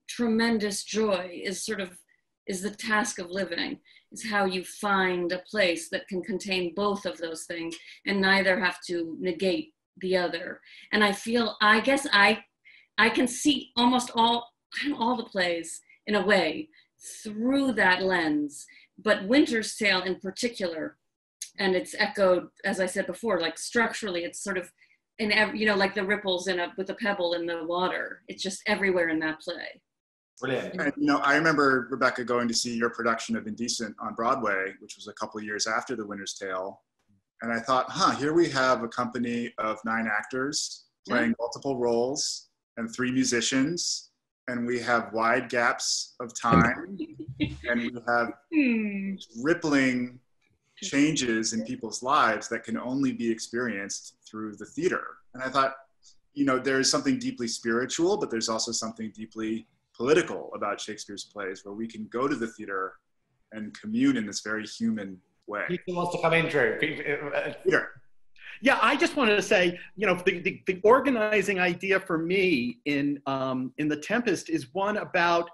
tremendous joy is the task of living. Is how you find a place that can contain both of those things and neither have to negate the other. And I guess I can see almost all the plays in a way through that lens, but Winter's Tale in particular, and it's echoed, as I said before, like structurally, it's sort of in every, like the ripples with a pebble in the water. It's just everywhere in that play. Brilliant. And, I remember, Rebecca, going to see your production of Indecent on Broadway, which was a couple of years after The Winter's Tale. And I thought, here we have a company of 9 actors playing multiple roles and 3 musicians. And we have wide gaps of time. And we have rippling changes in people's lives that can only be experienced through the theater. And I thought, there is something deeply spiritual, but there's also something deeply political about Shakespeare's plays, where we can go to the theater and commune in this very human way. Who wants to come in, Drew? Peter. Yeah, I just wanted to say, the organizing idea for me in The Tempest is one about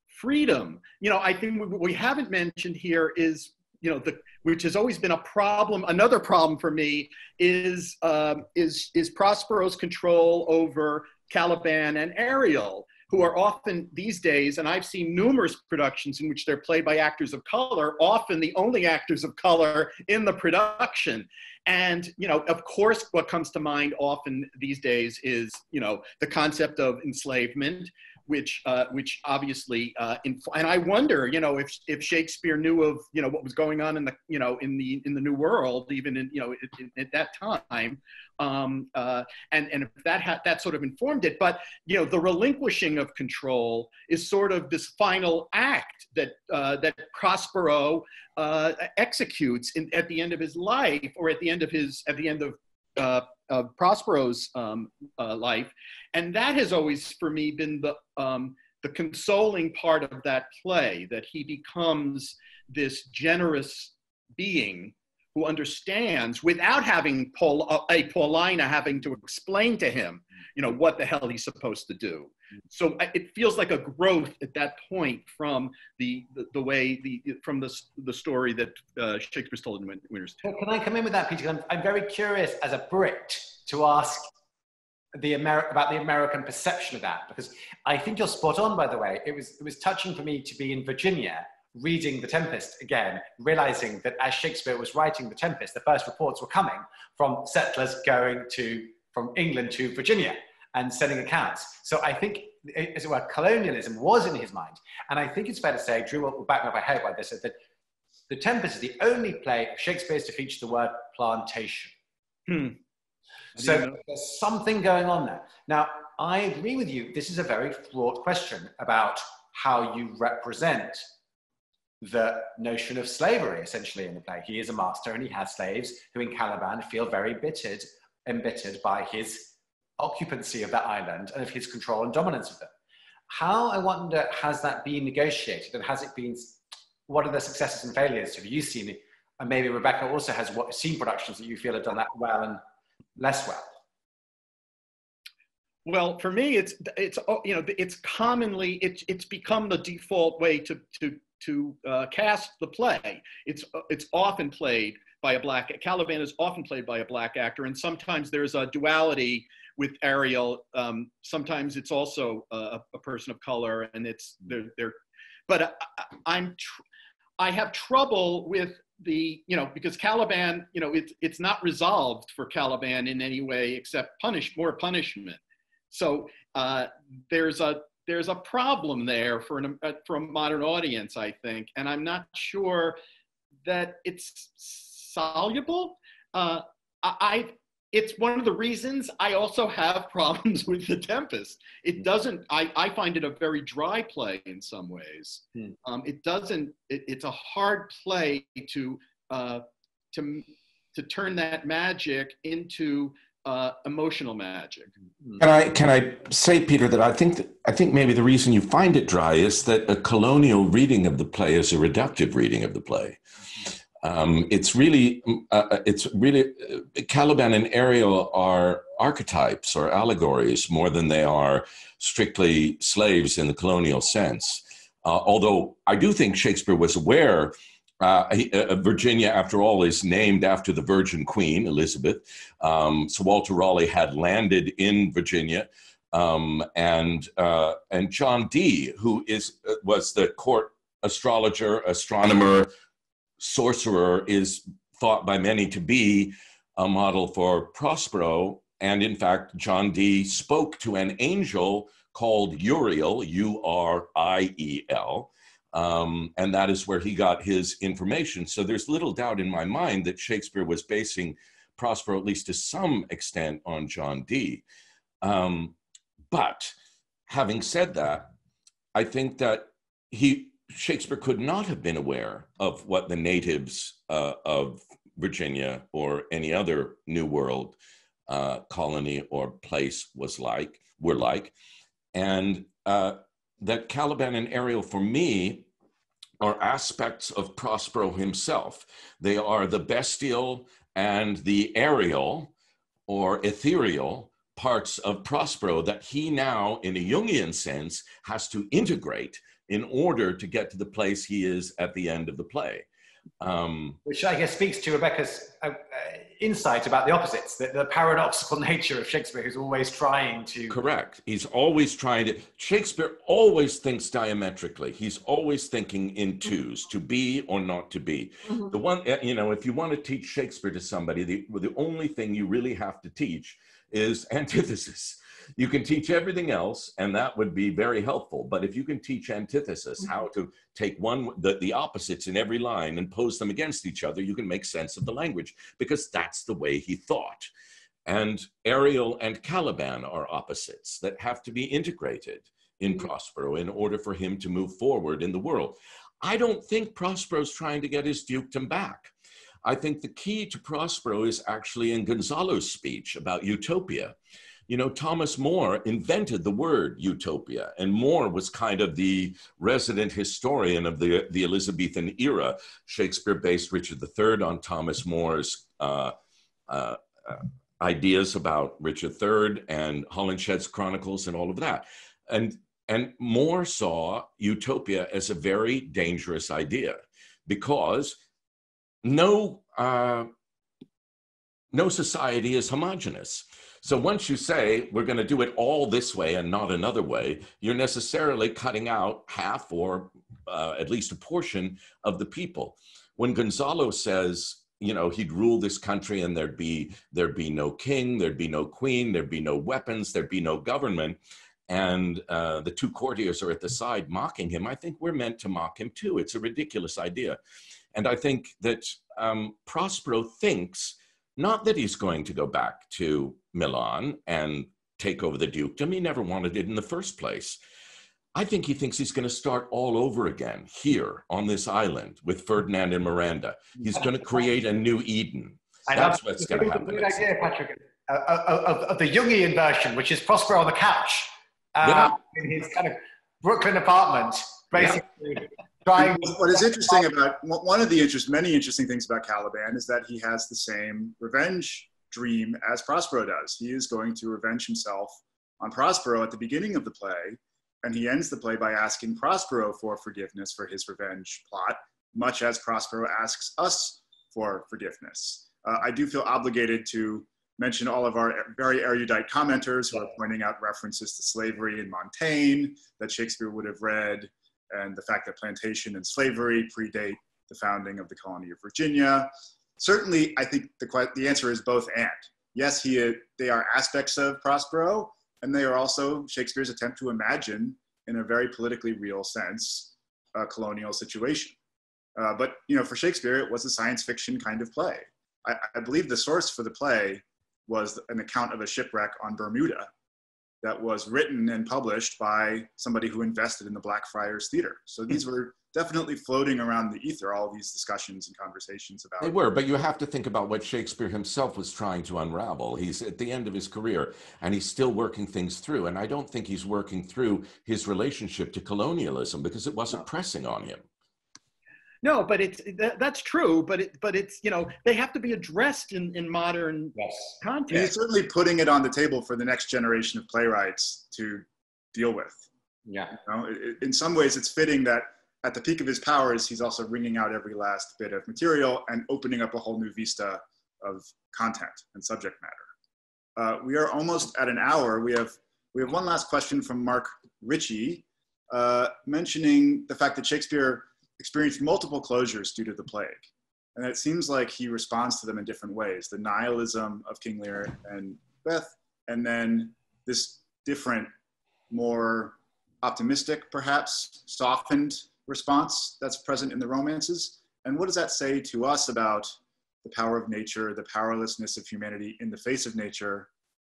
freedom. I think what we haven't mentioned here is, which has always been a problem. Another problem for me is Prospero's control over Caliban and Ariel, who are often these days, and I've seen numerous productions in which they're played by actors of color, often the only actors of color in the production. And, of course, what comes to mind often these days is, the concept of enslavement, which obviously, and I wonder, if Shakespeare knew of, what was going on in the, in the New World, even in, at that time, and if that sort of informed it. But, the relinquishing of control is sort of this final act that Prospero executes at the end of his life, or at the end of Prospero's life. And that has always, for me, been the consoling part of that play, that he becomes this generous being who understands, without having Paulina having to explain to him, what the hell he's supposed to do. So it feels like a growth at that point from the story that Shakespeare's told in Winter's Tale. Can I come in with that, Peter? I'm very curious as a Brit to ask about the American perception of that, because I think you're spot on. By the way, it was touching for me to be in Virginia reading The Tempest again, realizing that as Shakespeare was writing The Tempest, the first reports were coming from settlers going from England to Virginia and sending accounts. So I think, as it were, colonialism was in his mind. And I think it's fair to say, Drew will back me up, I hope, by this, that The Tempest is the only play of Shakespeare's to feature the word plantation. So there's something going on there. Now, I agree with you. This is a very fraught question about how you represent the notion of slavery, essentially, in the play. He is a master and he has slaves who in Caliban feel very embittered by his occupancy of that island and of his control and dominance of them. How, I wonder, has that been negotiated, and has it been, what are the successes and failures? Have you seen it? And maybe Rebecca also has seen productions that you feel have done that well and less well. Well, for me, it's become the default way to cast the play. It's often played by Caliban is often played by a Black actor, and sometimes there's a duality with Ariel. Sometimes it's also a person of color, and it's they're. But I have trouble with the, because Caliban, it's not resolved for Caliban in any way except more punishment. So there's a problem there for a modern audience, I think, and I'm not sure that it's soluble. It's one of the reasons I also have problems with The Tempest. It doesn't, I find it a very dry play in some ways. It's a hard play to turn that magic into emotional magic. Can I say, Peter, that I think maybe the reason you find it dry is that a colonial reading of the play is a reductive reading of the play. It's really Caliban and Ariel are archetypes or allegories more than they are strictly slaves in the colonial sense. Although I do think Shakespeare was aware, Virginia, after all, is named after the Virgin Queen, Elizabeth. So Walter Raleigh had landed in Virginia. And John Dee, who was the court astrologer, astronomer, sorcerer, is thought by many to be a model for Prospero. And in fact, John Dee spoke to an angel called Uriel, Uriel, and that is where he got his information. So there's little doubt in my mind that Shakespeare was basing Prospero, at least to some extent, on John Dee. But having said that, I think that Shakespeare could not have been aware of what the natives of Virginia or any other New World colony or place were like. And that Caliban and Ariel, for me, are aspects of Prospero himself. They are the bestial and the aerial or ethereal parts of Prospero that he now, in a Jungian sense, has to integrate in order to get to the place he is at the end of the play. Which I guess speaks to Rebecca's insight about the opposites, the paradoxical nature of Shakespeare, who's always trying to... Correct. He's always trying to... Shakespeare always thinks diametrically. He's always thinking in twos, to be or not to be. The one, if you want to teach Shakespeare to somebody, the only thing you really have to teach is antithesis. You can teach everything else, and that would be very helpful. But if you can teach antithesis, how to take the opposites in every line and pose them against each other, you can make sense of the language, because that's the way he thought. And Ariel and Caliban are opposites that have to be integrated in Prospero in order for him to move forward in the world. I don't think Prospero's trying to get his dukedom back. I think the key to Prospero is actually in Gonzalo's speech about utopia. Thomas More invented the word utopia, and More was kind of the resident historian of the Elizabethan era. Shakespeare based Richard III on Thomas More's ideas about Richard III and Holinshed's Chronicles and all of that. And More saw utopia as a very dangerous idea, because no society is homogeneous. So once you say, we're going to do it all this way and not another way, you're necessarily cutting out half or at least a portion of the people. When Gonzalo says, he'd rule this country and there'd be no king, there'd be no queen, there'd be no weapons, there'd be no government, and the two courtiers are at the side mocking him, I think we're meant to mock him too. It's a ridiculous idea. And I think that Prospero thinks not that he's going to go back to Milan and take over the dukedom. He never wanted it in the first place. I think he thinks he's going to start all over again here on this island with Ferdinand and Miranda. He's going to create a new Eden. That's what's going to happen. Good idea, Patrick, of the Jungian version, which is Prospero on the couch in his kind of Brooklyn apartment, basically. What is interesting about one of the many interesting things about Caliban is that he has the same revenge dream as Prospero does. He is going to revenge himself on Prospero at the beginning of the play, and he ends the play by asking Prospero for forgiveness for his revenge plot, much as Prospero asks us for forgiveness. I do feel obligated to mention all of our very erudite commenters who are pointing out references to slavery in Montaigne that Shakespeare would have read, and the fact that plantation and slavery predate the founding of the colony of Virginia. Certainly, I think the answer is both and. Yes, they are aspects of Prospero, and they are also Shakespeare's attempt to imagine, in a very politically real sense, a colonial situation. But for Shakespeare, it was a science fiction kind of play. I believe the source for the play was an account of a shipwreck on Bermuda that was written and published by somebody who invested in the Blackfriars Theater. So these were definitely floating around the ether, all these discussions and conversations about. They were, but you have to think about what Shakespeare himself was trying to unravel. He's at the end of his career and he's still working things through. And I don't think he's working through his relationship to colonialism because it wasn't pressing on him. No, but that's true. But it's they have to be addressed in modern context. And he's certainly putting it on the table for the next generation of playwrights to deal with. Yeah. In some ways, it's fitting that at the peak of his powers, he's also wringing out every last bit of material and opening up a whole new vista of content and subject matter. We are almost at an hour. We have one last question from Mark Ritchie, mentioning the fact that Shakespeare experienced multiple closures due to the plague. And it seems like he responds to them in different ways. The nihilism of King Lear and Beth, and then this different, more optimistic, perhaps softened response that's present in the romances. And what does that say to us about the power of nature, the powerlessness of humanity in the face of nature,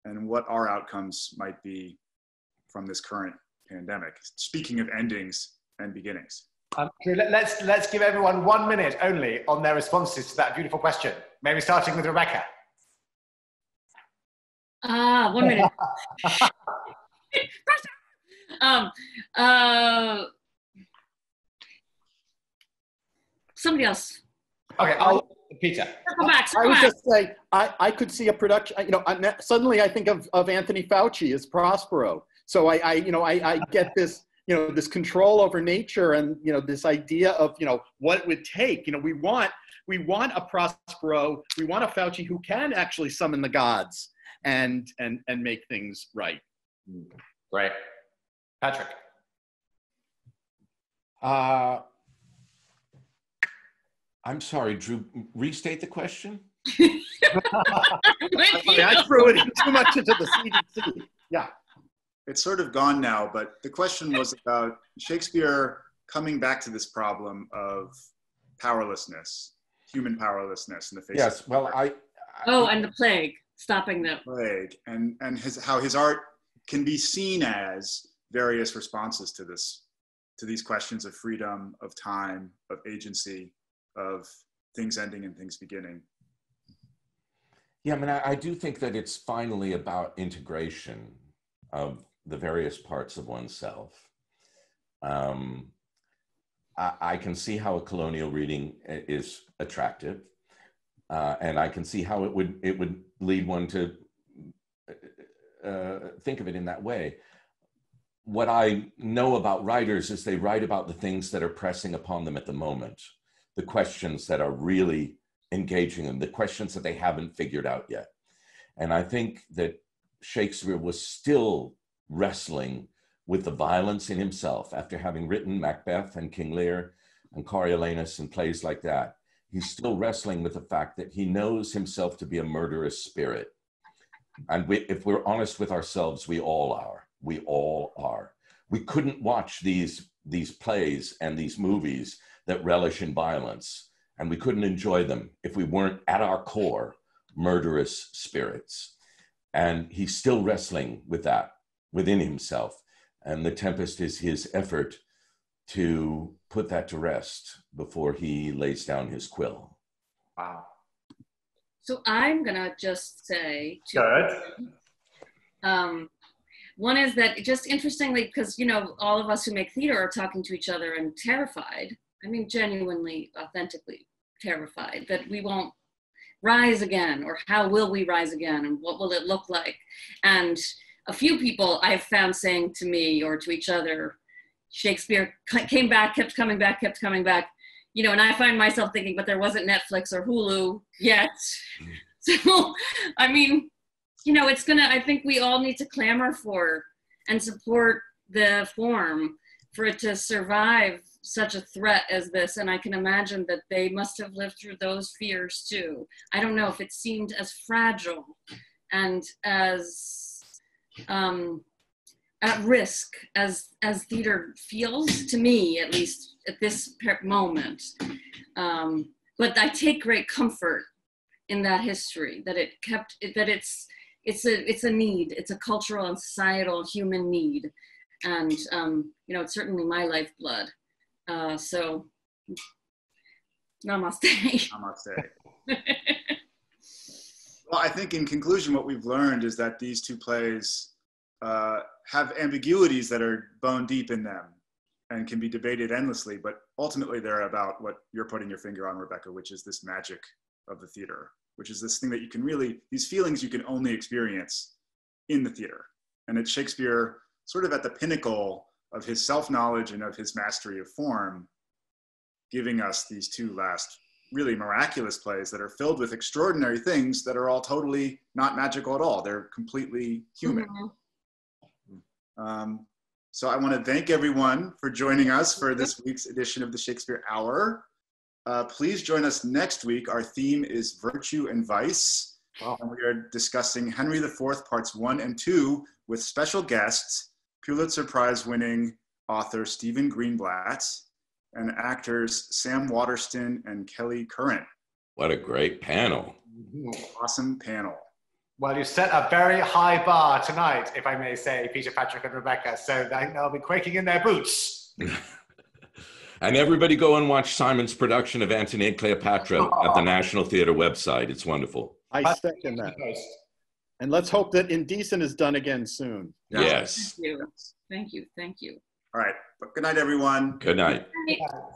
and what our outcomes might be from this current pandemic? Speaking of endings and beginnings. Let's give everyone 1 minute only on their responses to that beautiful question. Maybe starting with Rebecca. 1 minute. Somebody else. Okay, Peter. Circle back. I would just say I could see a production. Suddenly I think of Anthony Fauci as Prospero. So I get this. This control over nature and, this idea of, what it would take. We want a Prospero, we want a Fauci who can actually summon the gods and make things right. Great. Patrick. I'm sorry, Drew, restate the question? I threw it too much into the CDC. Yeah. It's sort of gone now, but the question was about Shakespeare coming back to this problem of powerlessness, human powerlessness in the face. Yes, of well, and the plague, stopping the plague, and how his art can be seen as various responses to these questions of freedom, of time, of agency, of things ending and things beginning. Yeah, I mean, I do think that it's finally about integration of the various parts of oneself. I can see how a colonial reading is attractive, and I can see how it would lead one to think of it in that way. What I know about writers is they write about the things that are pressing upon them at the moment, the questions that are really engaging them, the questions that they haven't figured out yet. And I think that Shakespeare was still wrestling with the violence in himself after having written Macbeth and King Lear and Coriolanus and plays like that. He's still wrestling with the fact that he knows himself to be a murderous spirit. And if we're honest with ourselves, we all are. We all are. We couldn't watch these plays and these movies that relish in violence, and we couldn't enjoy them if we weren't at our core murderous spirits. And he's still wrestling with that within himself. And the Tempest is his effort to put that to rest before he lays down his quill. Wow. So I'm gonna just say Good. One is that just interestingly, because all of us who make theater are talking to each other and terrified. I mean, genuinely, authentically terrified that we won't rise again, or how will we rise again, and what will it look like? And a few people I've found saying to me or to each other, Shakespeare came back, kept coming back, and I find myself thinking, but there wasn't Netflix or Hulu yet. So, I mean, I think we all need to clamor for and support the form for it to survive such a threat as this. And I can imagine that they must have lived through those fears too. I don't know if it seemed as fragile and as at risk as theater feels to me, at least at this moment. But I take great comfort in that history, that it kept, that it's a need, it's a cultural and societal human need. And, you know, it's certainly my lifeblood. So, namaste. Namaste. Well, I think in conclusion, what we've learned is that these two plays have ambiguities that are bone deep in them and can be debated endlessly, but ultimately they're about what you're putting your finger on, Rebecca, which is this magic of the theater, which is this thing that you can really, these feelings you can only experience in the theater. And it's Shakespeare sort of at the pinnacle of his self-knowledge and of his mastery of form, giving us these two last really miraculous plays that are filled with extraordinary things that are all totally not magical at all. They're completely human. Mm-hmm. So I want to thank everyone for joining us for this week's edition of the Shakespeare Hour. Please join us next week. Our theme is Virtue and Vice. Wow. And we are discussing Henry IV parts 1 and 2 with special guests, Pulitzer Prize winning author Stephen Greenblatt and actors Sam Waterston and Kelly Curran. What a great panel. Awesome panel. Well, you set a very high bar tonight, if I may say, Peter, Patrick, and Rebecca. So I think they'll be quaking in their boots. And everybody go and watch Simon's production of Antony and Cleopatra at the National Theater website. It's wonderful. I second that. And let's hope that Indecent is done again soon. Yes. Thank you. Thank you. Thank you. All right. But good night, everyone. Good night. Good night.